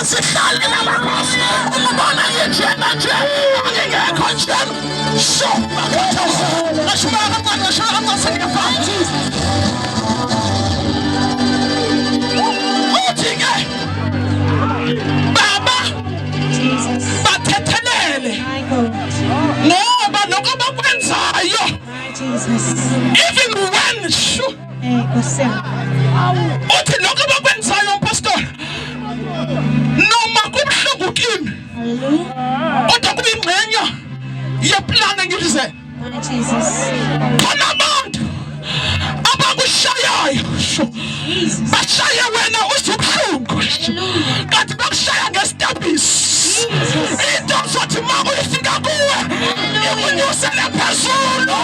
sihlale namakhosi ukubona ngiyejena nje angingekho nje so ashubaka manje shaka sengiyafana uthi-ke baba bathethelele ngoba lokho bakwenzayo even when uthi lokho bakwenzayo pastor noma kubuhlungu kimi kodwa kube ingxenye yeplani engilize khona abantu abakushayayo bashaye wena usubuhlungu kanti bakushaya ngestabisi into zothi uma uyifika kuwe ikunyusele phezulu.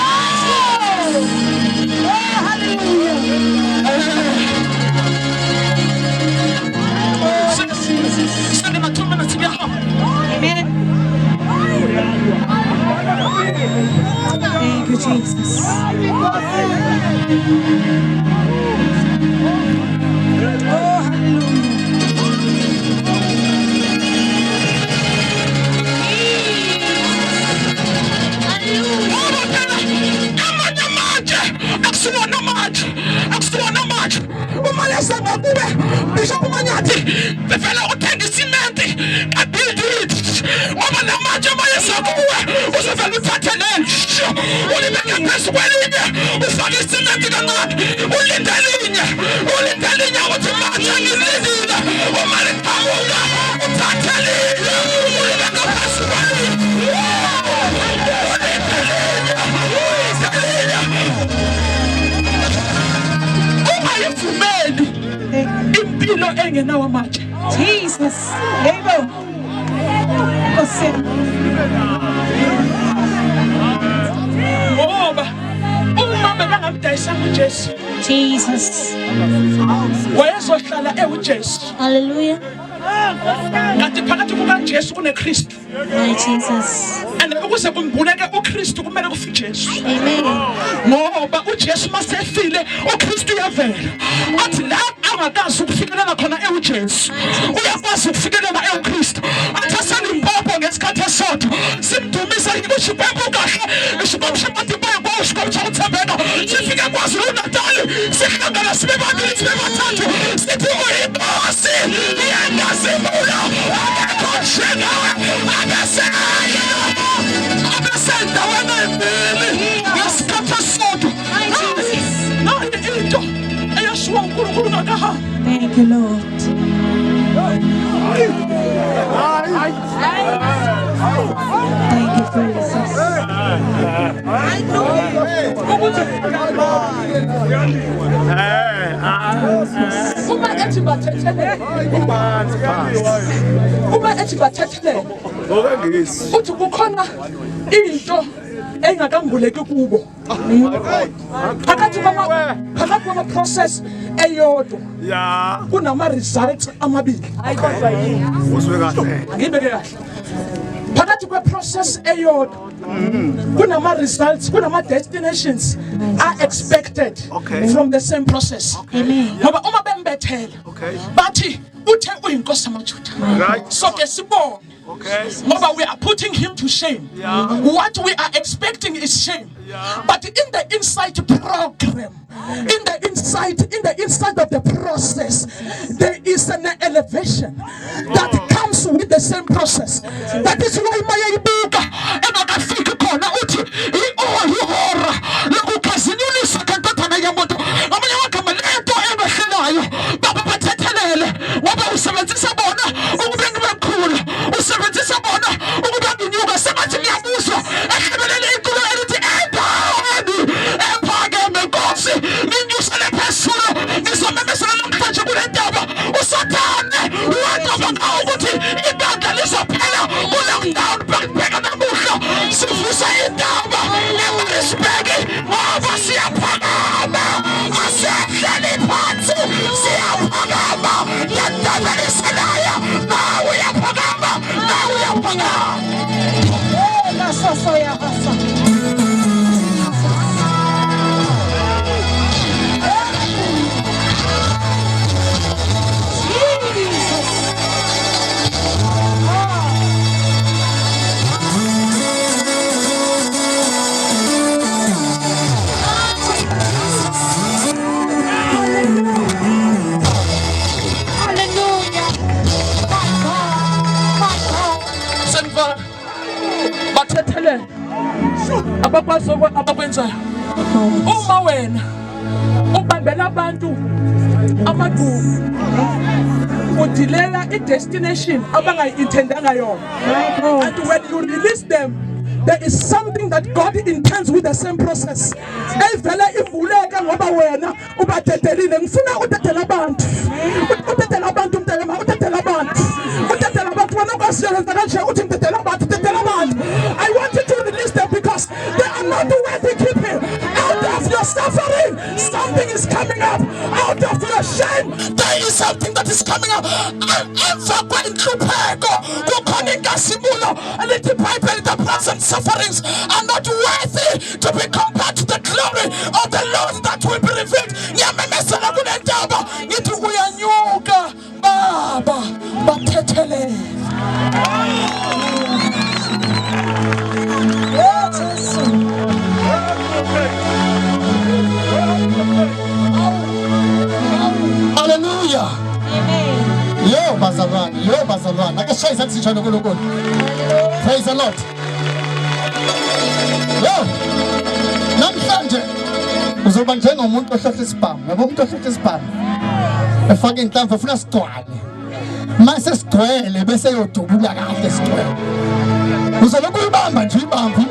Amen. Thank you, Jesus. Oh, Jesus. Amen. Jesus. Hallelujah. Jesus. And ukuze kumbuleke uKristu kumele kufe Jesu. Amen. Ngoba uJesu masefile uKristu uyavela. Athi la angakazi ukufikelela khona eUjesu. Uyakwazi ukufikelela eUKristu. Athi aselimpopo ngesikhathi esodwa. Simdumisa ukushipembu kahle. Ishipembu matiboya kwa ushikocha uthembeka. Sifike kwazi uNatali. Sihlangana sibe babili sibe bathathu. Sithi uyinkosi. Iyangasimula. Akekho Thank you, Lord. Thank you, Jesus. uthi kukhona into engakanguleki kubo phakathi kwama-process eyodwa kunama-results amabili. Ngibeke kahle phakathi kwe-process eyodwa kunama-results kunama-destinations are expected from the same process. Ngoba uma bembethele bathi uthe uyinkosi yamaJuda so ke sibone ngoba we are putting him to shame. What we are expecting is shame. But in the inside program, in the inside of the process, there is an elevation that comes with the same process. That is why my book and I think kona uti ihora lokukazinyulisa kantatana ya moto amanye wakamaleto ebehlelayo baba bathethelele waba usebenzisa bona ukubengu bekhulu usebenzisa bona ukubanginyuka sebathi ngiyabuzwa ehlebelele inkulu elithi ephakeme nkosi nginyusele phezulu ngizomemezela namhlanje kule ndaba usathane waqaba ngawo ukuthi ibandla lizophela ku-lockdown bakubheka namuhla sivusa indaba emarisbeki ngoba siyaphakama asiyahlali phansi siyaphakama le ndaba liselayo babukele abakwazi abakwenzayo. Uma wena ubambela abantu amaduku udilela i-destination abangayintendanga yona, and when you release them, there is something that God intends with the same process. Evela ivuleka ngoba wena ubadedelile. Ngifuna udedela abantu. Udedela abantu mntelema, udedela abantu. Udedela abantu wena kwasiyenza kanje uthi udedela abantu, udedela abantu. I want you to release them because they are not worthy keeping. Out of your suffering, something is coming up. Out of your shame, there is something that is coming up. Emva kwenhlupheko kukhona inkasimulo elithi iBhayibheli, the present sufferings are not worthy to be compared to the glory of the Lord that will be revealed. Ngiyamemezela kule ndaba ngithi uyanyuka baba bathethele. Hallelujah. Yo bazalwane ake shaya izandla sijana kuNkulunkulu. Praise the Lord. Yo namhlanje uzoba njengomuntu ohlohla isibhamu. Yabo umuntu ohlohla isibhamu efaka inhlamvu ufuna sigcwale. Mase sigcwele bese yodubula kahle sigcwele. Uzoloku uyibamba nje ibamba.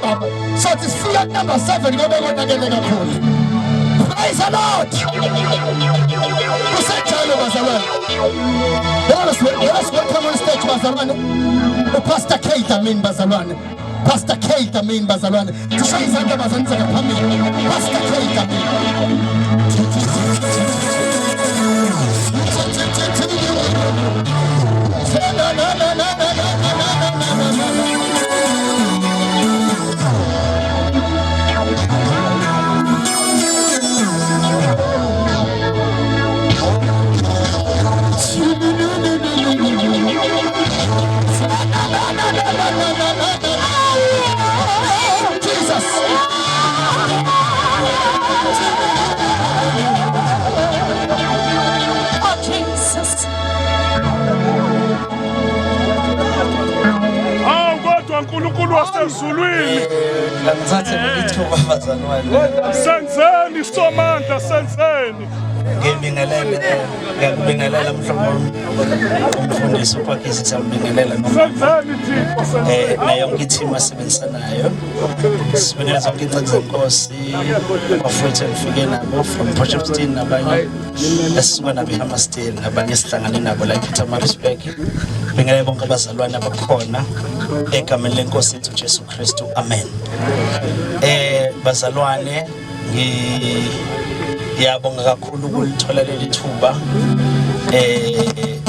So sifika number 7 ngoba konakele kakhulu. Praise the Lord. Usenjalo bazalwane. Let's welcome on stage bazalwane. Pastor Kate Amin bazalwane. Pastor Kate Amin bazalwane. Tushaye izandla bazalwane phambili. Pastor Kate Amin. uNkulunkulu wasezulwini ngizathe ngithuba bazalwane senzeni somandla senzeni ngiyabingelela mhlobo umfundisi uPakisi siyambingelela senzeni Thixo nayo yonke team asebenzisanayo sibingelela zonke incwadi zenkosi bafowethu ngifike nabo from Potchefstroom nabanye esisuka nabo eHammersdale nabanye esihlangane nabo la ePietermaritzburg. Bingelela bonke abazalwane abakhona egameni lenkosi yethu Jesu Kristu, amen. Bazalwane ngiyabonga kakhulu ukulithola leli thuba.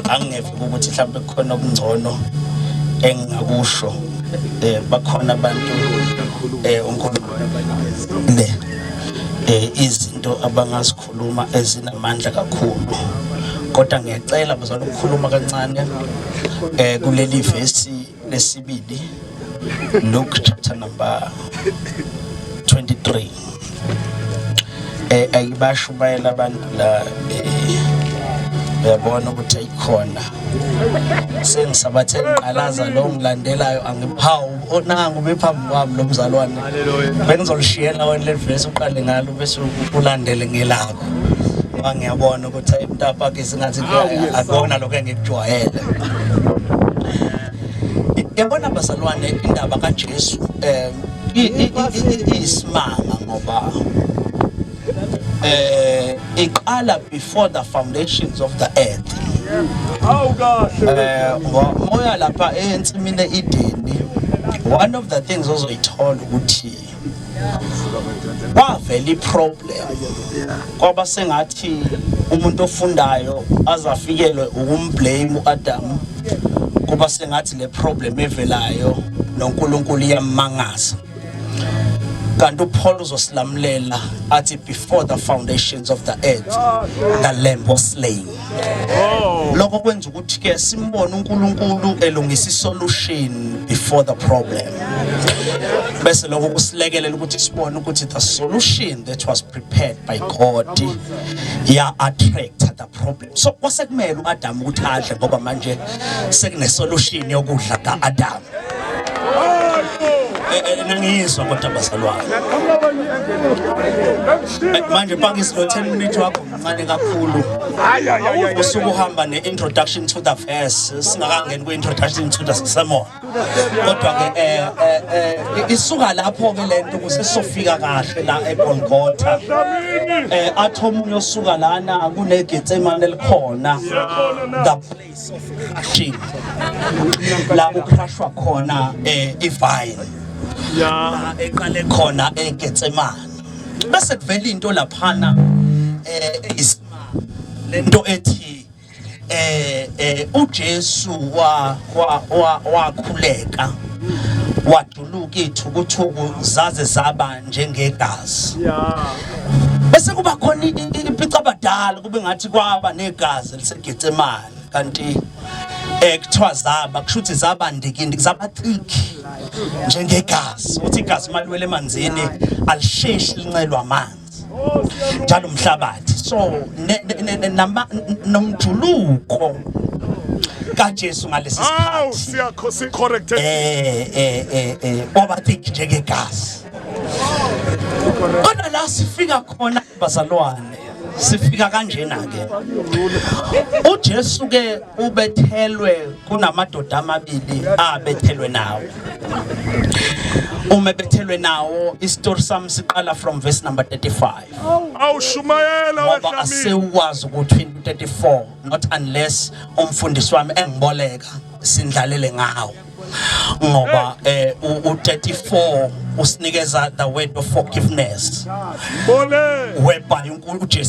Angeve ukuthi mhlawumbe kukhona okungcono engingakusho. Bakhona abantu uNkulunkulu izinto abangasikhuluma ezinamandla kakhulu, kodwa ngiyacela bazalwane ukukhuluma kancane kuleli verse lesibili, Luke chapter number 23. Ayibashumayela abantu la uyabona ukuthi ayikhona sengisabathe ngiqalaza lo ngilandelayo angiphawu onanga ubephambi kwami lo mzalwane bengizolishiyela wena le verse uqale ngalo bese ulandele ngelakho. Ngiyabona ukuthi imntapa ke singathi akona lokho engikujwayele. Yabona bazalwane indaba kaJesu isimanga ngoba iqala before the foundations of the earth. Oh gosh. Moya lapha ensimini eEdeni, one of the things ozoyithola ukuthi kwavela iproblem kwaba sengathi umuntu ofundayo azafikelwe ukumblame uAdam, kuba sengathi le problem evelayo noNkulunkulu iyamangaza. Kanti uPaul uzosilamulela athi before the foundations of the earth the lamb was slain. Lokho kwenza ukuthi ke simbone uNkulunkulu elungisa isolution before the problem. Bese lokho kusilekelela ukuthi sibone ukuthi the solution that was prepared by God attract the problem. So kwasekumele uAdam ukuthi adle ngoba manje sekune solution yokudla kaAdam. nangizwa kodwa bazalwane manje phakisi lo 10 minutes wakho mncane kakhulu usuku uhamba ne-introduction to the verse singakangeni kwi-introduction to the sermon kodwa ke isuka lapho ke lento kuze sofika kahle la eGolgotha athi omunye osuka lana kuneGetsemane elikhona the place of crushing la ucrushwa khona ivine la eqale khona eGetsemane bese kuvela into laphana lento ethi uJesu wakhuleka waduluka ithukuthuku zaze zaba njengegazi bese kuba khona ipica abadala kube ngathi kwaba negazi liseGetsemane kanti kuthiwa zaba kushuthi zaba ndikindi zaba thick njengegazi uthi igazi maliwele emanzini alisheshi lincelwa amanzi njalo umhlabathi so nomjuluko kaJesu ngalesi sikhathi si corrected oba thick njengegazi kodwa la sifika khona bazalwane sifika kanjena ke uJesu ke ubethelwe kunamadoda amabili abethelwe nawo bethelwe nawo istory sami siqala from verse number 35 awushumayela ngoba asewukwazi ukuthi 34 not unless umfundisi wami engiboleka sindlalele ngawo ngoba u34 usinikeza the word of forgiveness bole whereby uJesu